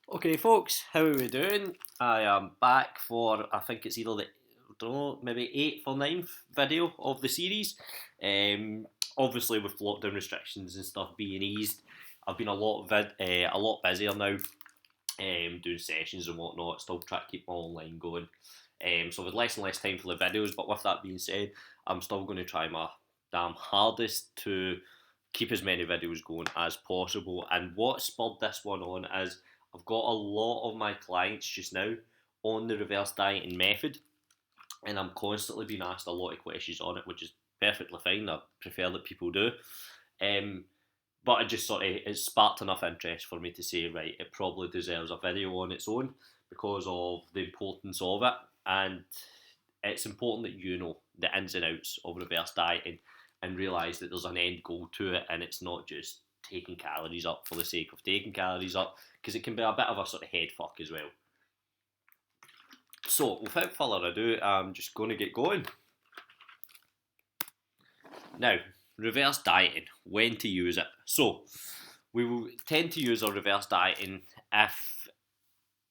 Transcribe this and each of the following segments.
Okay, folks, how are we doing? I am back for I think it's either the I don't know, maybe eighth or ninth video of the series. Obviously, with lockdown restrictions and stuff being eased, I've been a lot busier now, doing sessions and whatnot. Still trying to keep my online going. So with less and less time for the videos. But with that being said, I'm still going to try my damn hardest to keep as many videos going as possible. And what spurred this one on is I've got a lot of my clients just now on the reverse dieting method, and I'm constantly being asked a lot of questions on it, which is perfectly fine. I prefer that people do. Um, but it just sort of it sparked enough interest for me to say, right, it probably deserves a video on its own because of the importance of it, and it's important that you know the ins and outs of reverse dieting and realise that there's an end goal to it, and it's not just taking calories up for the sake of taking calories up, because it can be a bit of a sort of head fuck as well. So, without further ado, I'm just going to get going. Now, reverse dieting, when to use it. So, we will tend to use our reverse dieting if,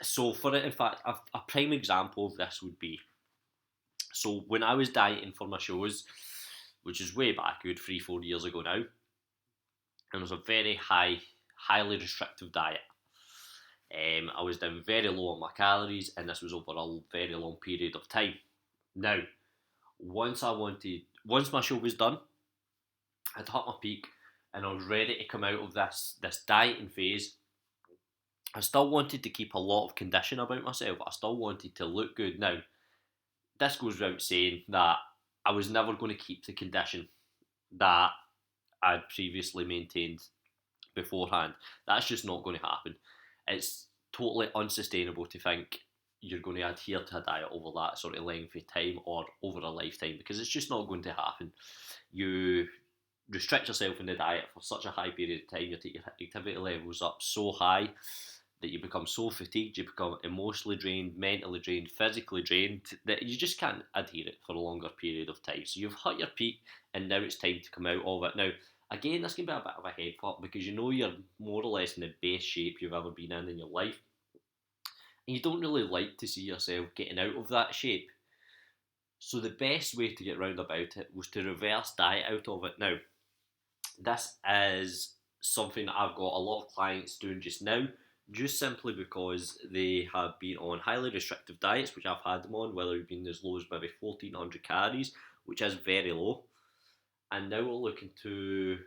so for it, in fact, a prime example of this would be, so when I was dieting for my shows, which is way back, good 3, 4 years ago now, and it was a very highly restrictive diet. I was down very low on my calories, and this was over a very long period of time. Now, once my show was done, I'd hit my peak, and I was ready to come out of this dieting phase. I still wanted to keep a lot of condition about myself. I still wanted to look good. Now, this goes without saying that I was never going to keep the condition that I'd previously maintained beforehand. That's just not going to happen. It's totally unsustainable to think you're going to adhere to a diet over that sort of length of time or over a lifetime, because it's just not going to happen. You restrict yourself in the diet for such a high period of time, you take your activity levels up so high that you become so fatigued, you become emotionally drained, mentally drained, physically drained, that you just can't adhere it for a longer period of time. So you've hit your peak, and now it's time to come out of it. Now, again, this can be a bit of a head fuck because you know you're more or less in the best shape you've ever been in your life, and you don't really like to see yourself getting out of that shape. So the best way to get round about it was to reverse diet out of it. Now, this is something that I've got a lot of clients doing just now, just simply because they have been on highly restrictive diets, which I've had them on, whether it's been as low as maybe 1400 calories, which is very low. And now we're looking to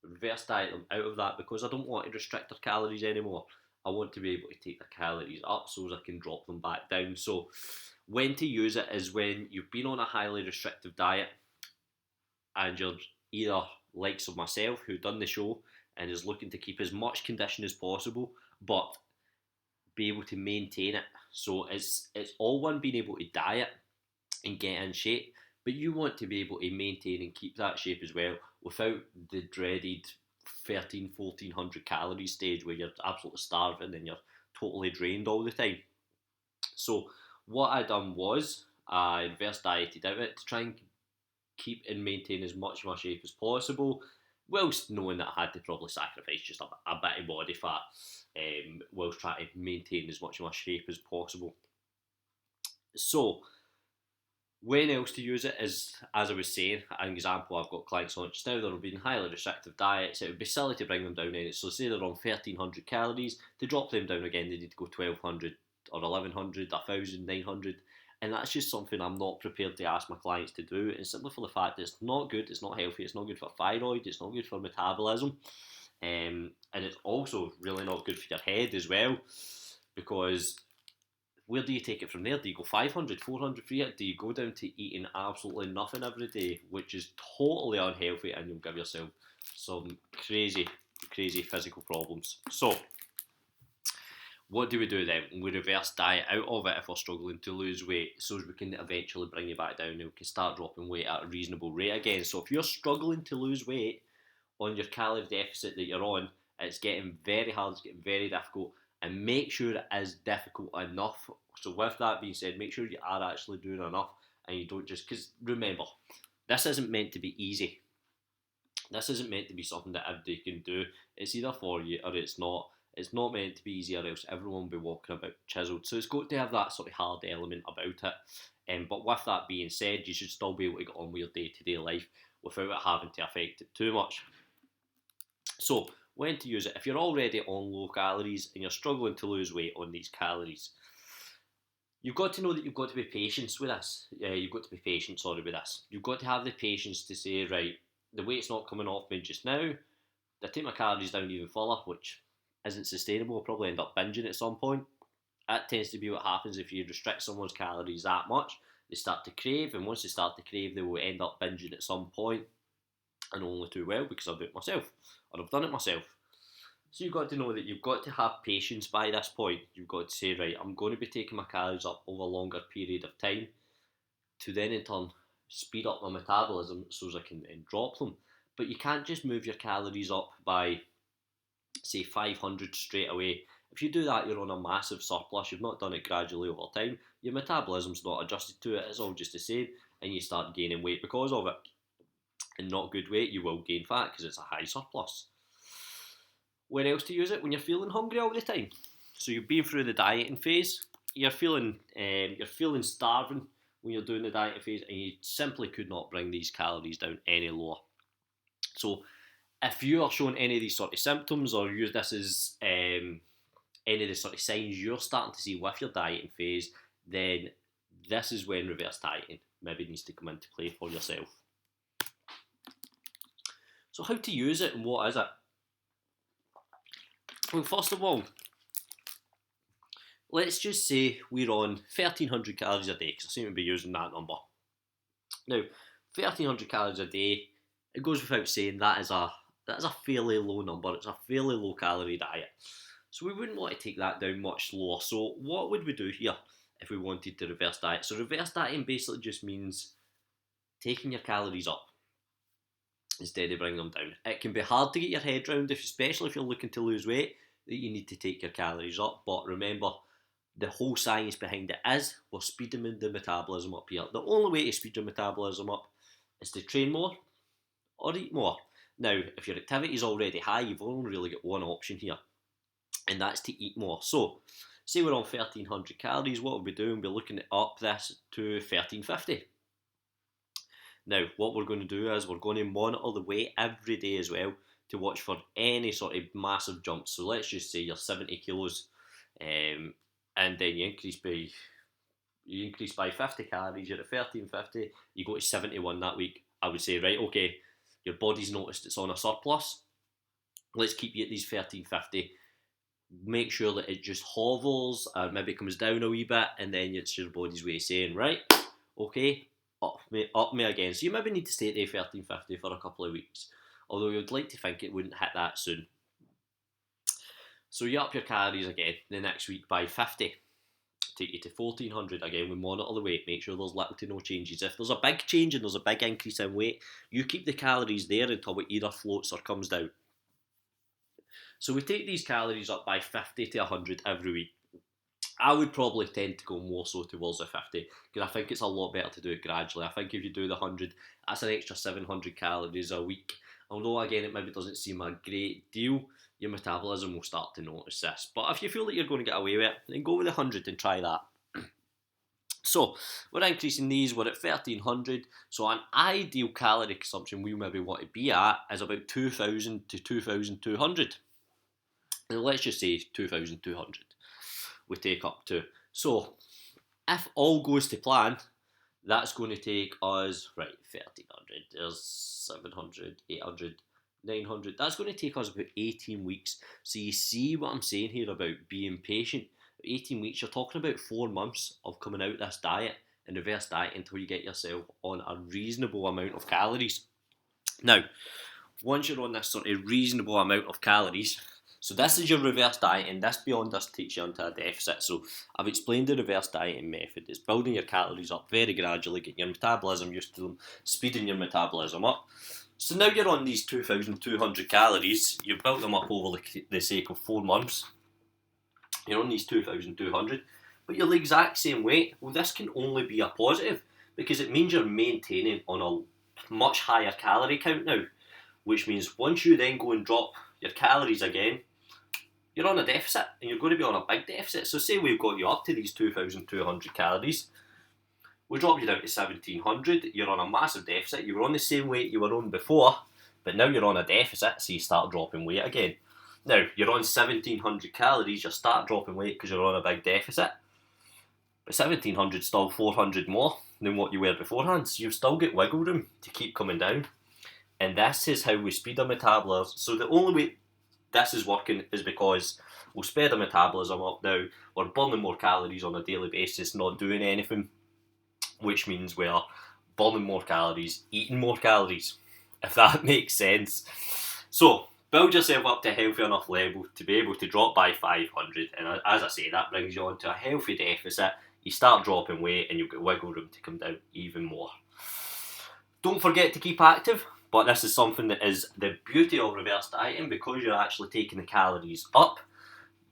reverse diet them out of that because I don't want to restrict their calories anymore. I want to be able to take their calories up so as I can drop them back down. So, when to use it is when you've been on a highly restrictive diet and you're either likes of myself who done the show and is looking to keep as much condition as possible, but be able to maintain it. So it's all one being able to diet and get in shape, but you want to be able to maintain and keep that shape as well without the dreaded 13, 1400 calorie stage where you're absolutely starving and you're totally drained all the time. So what I done was I reverse dieted out it to try and keep and maintain as much of my shape as possible, whilst knowing that I had to probably sacrifice just a bit of body fat, whilst trying to maintain as much of my shape as possible. So, when else to use it is, as I was saying, an example I've got clients on just now that have been highly restrictive diets. It would be silly to bring them down any. So, say they're on 1300 calories, to drop them down again, they need to go 1200 or 1100, 1900, and that's just something I'm not prepared to ask my clients to do. And simply for the fact that it's not good, it's not healthy, it's not good for thyroid, it's not good for metabolism, and it's also really not good for your head as well, because where do you take it from there? Do you go 500, 400 for it? Do you go down to eating absolutely nothing every day, which is totally unhealthy, and you'll give yourself some crazy, crazy physical problems? So, what do we do then? We reverse diet out of it if we're struggling to lose weight, so as we can eventually bring you back down and we can start dropping weight at a reasonable rate again. So, if you're struggling to lose weight on your calorie deficit that you're on, it's getting very hard, it's getting very difficult, and make sure it is difficult enough. So, with that being said, make sure you are actually doing enough and you don't just, because remember, this isn't meant to be easy. This isn't meant to be something that everybody can do. It's either for you or it's not. It's not meant to be easy, or else everyone will be walking about chiselled. So it's got to have that sort of hard element about it. But with that being said, you should still be able to get on with your day-to-day life without it having to affect it too much. So when to use it? If you're already on low calories and you're struggling to lose weight on these calories, you've got to know that you've got to be patient with this. You've got to be patient, with this. You've got to have the patience to say, right, the weight's not coming off me just now. I take my calories down even further, which isn't sustainable. I'll probably end up binging at some point. That tends to be what happens if you restrict someone's calories that much. They start to crave, and once they start to crave, they will end up binging at some point, and only too well because I've done it myself, or I've done it myself. So you've got to know that you've got to have patience by this point. You've got to say, right, I'm going to be taking my calories up over a longer period of time to then in turn speed up my metabolism so as I can then drop them. But you can't just move your calories up by, say, 500 straight away. If you do that, you're on a massive surplus. You've not done it gradually over time. Your metabolism's not adjusted to it. It's all just the same, and you start gaining weight because of it. And not good weight, you will gain fat because it's a high surplus. Where else to use it? When you're feeling hungry all the time. So you've been through the dieting phase. You're feeling starving when you're doing the dieting phase, and you simply could not bring these calories down any lower. So if you are showing any of these sort of symptoms, or use this as any of the sort of signs you're starting to see with your dieting phase, then this is when reverse dieting maybe needs to come into play for yourself. So how to use it and what is it? Well, first of all, let's just say we're on 1,300 calories a day, because I seem to be using that number. Now, 1,300 calories a day, it goes without saying that is a fairly low number. It's a fairly low calorie diet. So we wouldn't want to take that down much lower. So what would we do here if we wanted to reverse diet? So reverse dieting basically just means taking your calories up instead of bringing them down. It can be hard to get your head around, especially if you're looking to lose weight, that you need to take your calories up. But remember, the whole science behind it is we're speeding the metabolism up here. The only way to speed your metabolism up is to train more or eat more. Now, if your activity is already high, you've only really got one option here, and that's to eat more. So, say we're on 1,300 calories, what we'll be doing, we'll be looking to up this to 1,350. Now, what we're going to do is we're going to monitor the weight every day as well to watch for any sort of massive jumps. So let's just say you're 70 kilos, and then you increase by 50 calories, you're at 1,350, you go to 71 that week. I would say, right, okay, your body's noticed it's on a surplus. Let's keep you at these 1,350. Make sure that it just hovers, maybe comes down a wee bit, and then it's your body's way of saying, right, okay, up me again. So you maybe need to stay at the 1,350 for a couple of weeks, although you'd like to think it wouldn't hit that soon. So you up your calories again the next week by 50, take you to 1,400 again. We monitor the weight, make sure there's little to no changes. If there's a big change and there's a big increase in weight, you keep the calories there until it either floats or comes down. So we take these calories up by 50 to 100 every week. I would probably tend to go more so towards the 50, because I think it's a lot better to do it gradually. I think if you do the 100, that's an extra 700 calories a week. Although again, it maybe doesn't seem a great deal, your metabolism will start to notice this. But if you feel that you're going to get away with it, then go with the 100 and try that. So we're increasing these, we're at 1,300. So an ideal calorie consumption we maybe want to be at is about 2,000 to 2,200. And let's just say 2,200 we take up to. So if all goes to plan, that's going to take us, right, 1,300, there's 700, 800, 900. That's going to take us about 18 weeks. So you see what I'm saying here about being patient. 18 weeks, you're talking about 4 months of coming out this diet and reverse diet until you get yourself on a reasonable amount of calories. Now, once you're on this sort of reasonable amount of calories, so this is your reverse diet, and this beyond this takes you into a deficit. So I've explained the reverse dieting method. It's building your calories up very gradually, getting your metabolism used to them, speeding your metabolism up. So now you're on these 2,200 calories, you've built them up over the sake of 4 months. You're on these 2,200, but you're the exact same weight. Well, this can only be a positive, because it means you're maintaining on a much higher calorie count now, which means once you then go and drop your calories again, you're on a deficit, and you're going to be on a big deficit. So say we've got you up to these 2,200 calories, we drop you down to 1,700, you're on a massive deficit, you were on the same weight you were on before, but now you're on a deficit, so you start dropping weight again. Now, you're on 1,700 calories, you start dropping weight because you're on a big deficit, but 1,700 is still 400 more than what you were beforehand, so you've still got wiggle room to keep coming down. And this is how we speed our metabolism. So the only way this is working is because we'll speed our metabolism up now, we're burning more calories on a daily basis, not doing anything, which means we're burning more calories, eating more calories, if that makes sense. So, build yourself up to a healthy enough level to be able to drop by 500, and as I say, that brings you onto a healthy deficit. You start dropping weight and you've got wiggle room to come down even more. Don't forget to keep active, but this is something that is the beauty of reverse dieting. Because you're actually taking the calories up,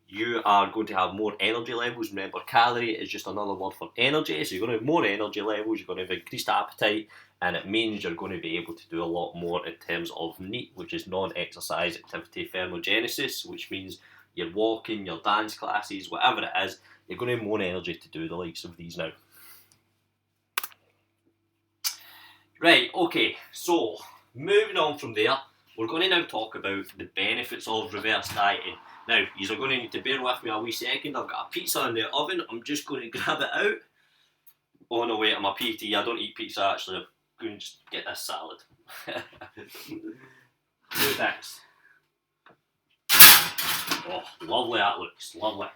you are going to have more energy levels. Remember, calorie is just another word for energy, so you're going to have more energy levels, you're going to have increased appetite, and it means you're going to be able to do a lot more in terms of NEAT, which is non-exercise activity thermogenesis, which means your walking, your dance classes, whatever it is, you're going to have more energy to do the likes of these now. Right, okay, so moving on from there, we're going to now talk about the benefits of reverse dieting. Now, you're going to need to bear with me a wee second. I've got a pizza in the oven. I'm just going to grab it out. On the way to my PT, I don't eat pizza actually. I'm going to just get this salad. Two things. Oh, lovely that looks. Lovely.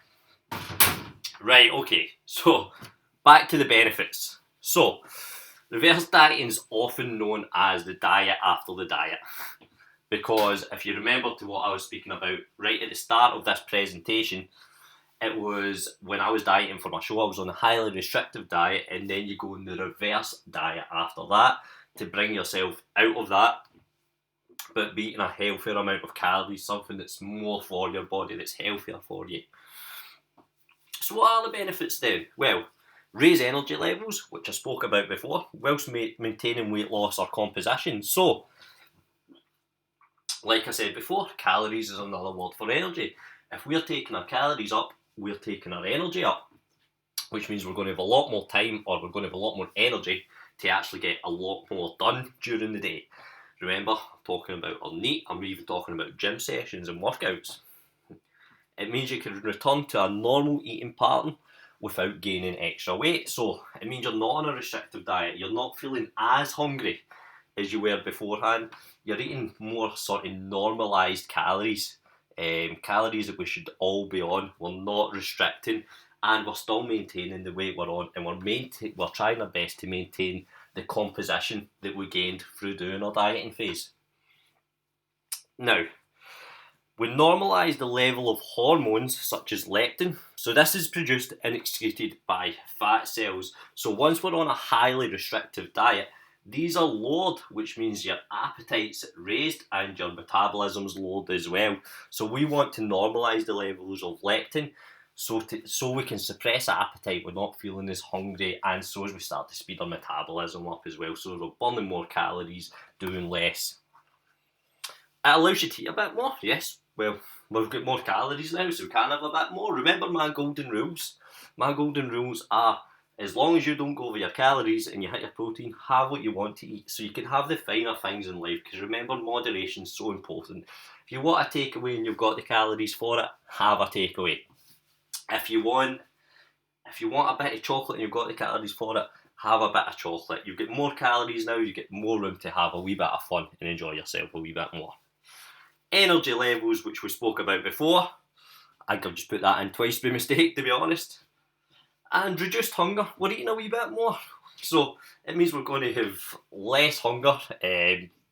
Right, okay. So, back to the benefits. So, reverse dieting is often known as the diet after the diet. Because if you remember to what I was speaking about right at the start of this presentation, it was when I was dieting for my show, I was on a highly restrictive diet, and then you go on the reverse diet after that to bring yourself out of that, but be eating a healthier amount of calories, something that's more for your body, that's healthier for you. So what are the benefits then? Well, raise energy levels, which I spoke about before, whilst maintaining weight loss or composition. So, like I said before, calories is another word for energy. If we're taking our calories up, we're taking our energy up, which means we're going to have a lot more time, or we're going to have a lot more energy to actually get a lot more done during the day. Remember, I'm talking about our NEAT, I'm even talking about gym sessions and workouts. It means you can return to a normal eating pattern without gaining extra weight. So it means you're not on a restrictive diet, you're not feeling as hungry as you were beforehand. You're eating more sort of normalised calories, calories that we should all be on. We're not restricting, and we're still maintaining the weight we're on, and we're trying our best to maintain the composition that we gained through doing our dieting phase. Now, we normalise the level of hormones such as leptin. So this is produced and excreted by fat cells. So once we're on a highly restrictive diet, these are lowered, which means your appetite's raised and your metabolism's lowered as well. So we want to normalise the levels of leptin so we can suppress appetite, we're not feeling as hungry, and so as we start to speed our metabolism up as well. So we're burning more calories, doing less. It allows you to eat a bit more, yes. Well, we've got more calories now, so we can have a bit more. Remember my golden rules? My golden rules are, as long as you don't go over your calories and you hit your protein, have what you want to eat. So you can have the finer things in life, because remember, moderation is so important. If you want a takeaway and you've got the calories for it, have a takeaway. If you want a bit of chocolate and you've got the calories for it, have a bit of chocolate. You get more calories now, you get more room to have a wee bit of fun and enjoy yourself a wee bit more. Energy levels, which we spoke about before. I think I've just put that in twice by mistake, to be honest. And reduced hunger. We're eating a wee bit more. So it means we're going to have less hunger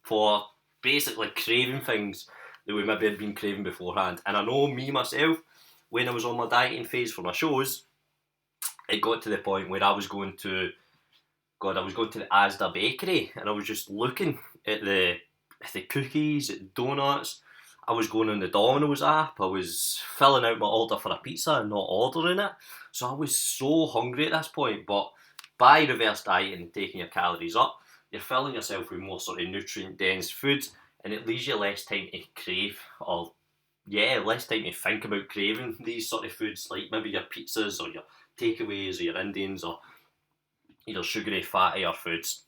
for basically craving things that we maybe had been craving beforehand. And I know me, myself, when I was on my dieting phase for my shows, it got to the point where I was going to the Asda bakery, and I was just looking at the cookies, at donuts. I was going on the Domino's app, I was filling out my order for a pizza and not ordering it. So I was so hungry at this point, but by reverse dieting and taking your calories up, you're filling yourself with more sort of nutrient dense foods, and it leaves you less time to crave or less time to think about craving these sort of foods, like maybe your pizzas or your takeaways or your Indians or your sugary, fattier foods.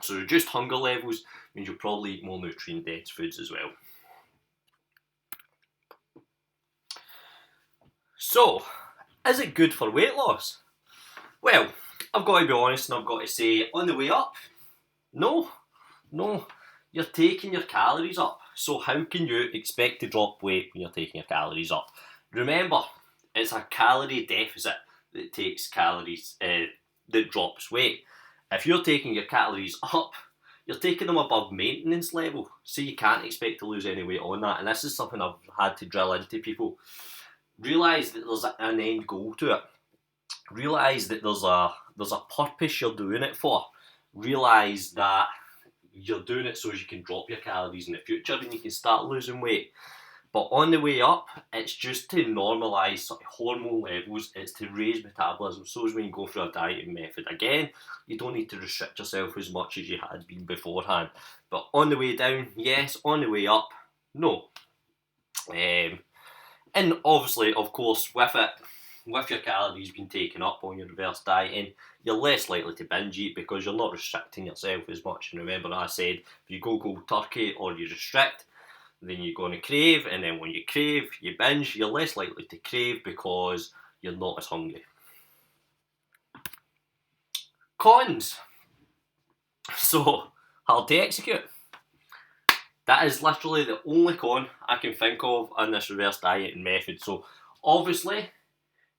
So reduced hunger levels means you'll probably eat more nutrient-dense foods as well. So, is it good for weight loss? Well, I've got to be honest and I've got to say, on the way up, no, you're taking your calories up. So how can you expect to drop weight when you're taking your calories up? Remember, it's a calorie deficit that takes calories, that drops weight. If you're taking your calories up, you're taking them above maintenance level, so you can't expect to lose any weight on that. And this is something I've had to drill into people. Realise that there's an end goal to it. Realise that there's a purpose you're doing it for. Realise that you're doing it so you can drop your calories in the future and you can start losing weight. But on the way up, it's just to normalise sort of hormone levels, it's to raise metabolism. So as when you go through a dieting method, again, you don't need to restrict yourself as much as you had been beforehand. But on the way down, yes. On the way up, no. And obviously, of course, with your calories being taken up on your reverse dieting, you're less likely to binge eat because you're not restricting yourself as much. And remember, I said, if you go cold turkey or you restrict, then you're going to crave, and then when you crave, you binge, you're less likely to crave because you're not as hungry. Cons. So, hard to execute. That is literally the only con I can think of in this reverse dieting method. So, obviously,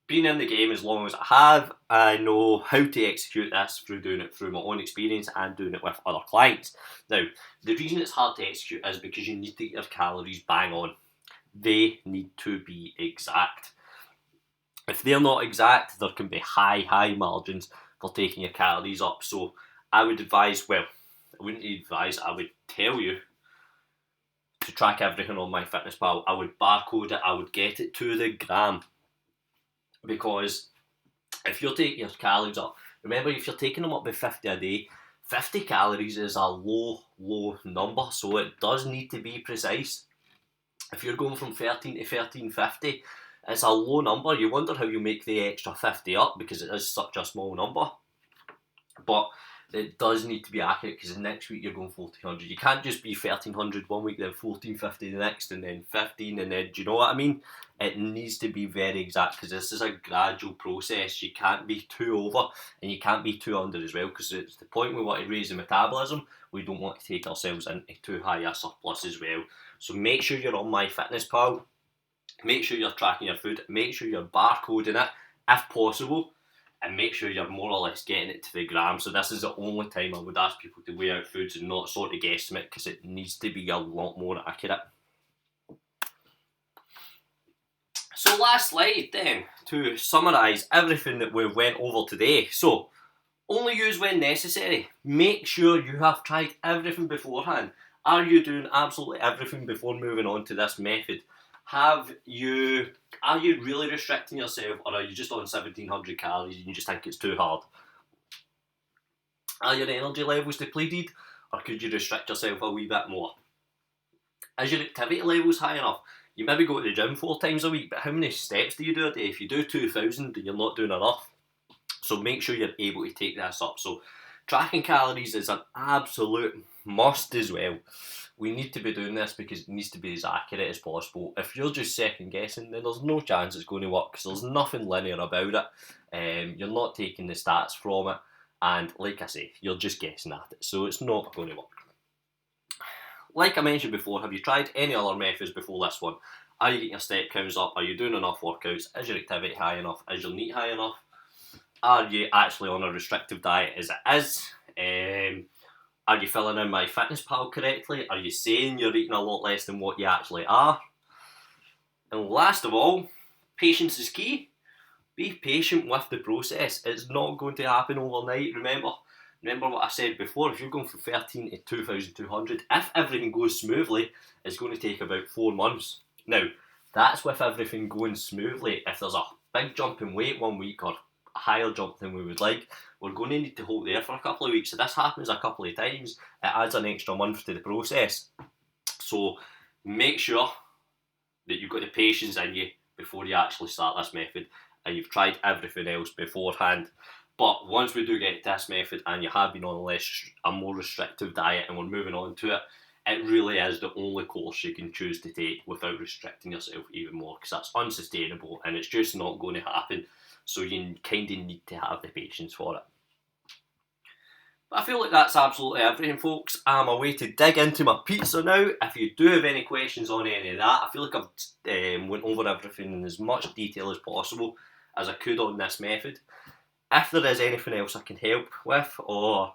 being in the game as long as I have, I know how to execute this through doing it through my own experience and doing it with other clients. Now, the reason it's hard to execute is because you need to get your calories bang on. They need to be exact. If they're not exact, there can be high margins for taking your calories up. So I would advise, well, I wouldn't advise, I would tell you to track everything on MyFitnessPal. I would barcode it, I would get it to the gram. Because if you're taking your calories up, remember, if you're taking them up by 50 a day, 50 calories is a low number, so it does need to be precise. If you're going from 13 to 1350, it's a low number. You wonder how you make the extra 50 up because it is such a small number. But it does need to be accurate because the next week you're going 1400. You can't just be 1300 one week, then 1450 the next, and then 15, and then, do you know what I mean? It needs to be very exact because this is a gradual process. You can't be too over and you can't be too under as well, because it's the point we want to raise the metabolism. We don't want to take ourselves into too high a surplus as well. So make sure you're on MyFitnessPal. Make sure you're tracking your food. Make sure you're barcoding it if possible. And make sure you're more or less getting it to the gram. So this is the only time I would ask people to weigh out foods and not sort of guesstimate, because it needs to be a lot more accurate. So last slide then, to summarise everything that we went over today. So, only use when necessary. Make sure you have tried everything beforehand. Are you doing absolutely everything before moving on to this method? Are you really restricting yourself, or are you just on 1700 calories and you just think it's too hard? Are your energy levels depleted, or could you restrict yourself a wee bit more? Is your activity levels high enough? You maybe go to the gym 4 times a week, but how many steps do you do a day? If you do 2000, then you're not doing enough. So make sure you're able to take this up. So tracking calories is an absolute must as well. We need to be doing this because it needs to be as accurate as possible. If you're just second guessing, then there's no chance it's going to work, because there's nothing linear about it. You're not taking the stats from it, and like I say, you're just guessing at it, so it's not going to work. Like I mentioned before, have you tried any other methods before this one? Are you getting your step counts up? Are you doing enough workouts? Is your activity high enough? Is your NEAT high enough? Are you actually on a restrictive diet as it is? Are you filling in MyFitnessPal correctly? Are you saying you're eating a lot less than what you actually are? And last of all, patience is key. Be patient with the process. It's not going to happen overnight. Remember what I said before. If you're going from 13 to 2,200, if everything goes smoothly, it's going to take about 4 months. Now, that's with everything going smoothly. If there's a big jump in weight one week, or a higher jump than we would like, we're going to need to hold there for a couple of weeks. So this happens a couple of times. It adds an extra month to the process. So make sure that you've got the patience in you before you actually start this method, and you've tried everything else beforehand. But once we do get to this method and you have been on a more restrictive diet and we're moving on to it, it really is the only course you can choose to take without restricting yourself even more, because that's unsustainable and it's just not going to happen. So you kind of need to have the patience for it. But I feel like that's absolutely everything, folks. I'm away to dig into my pizza now. If you do have any questions on any of that, I feel like I've went over everything in as much detail as possible as I could on this method. If there is anything else I can help with, or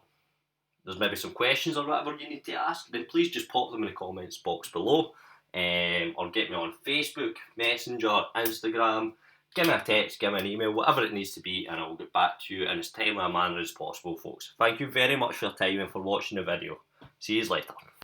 there's maybe some questions or whatever you need to ask, then please just pop them in the comments box below, or get me on Facebook, Messenger, Instagram. Give me a text, give me an email, whatever it needs to be, and I will get back to you in as timely a manner as possible, folks. Thank you very much for your time and for watching the video. See you later.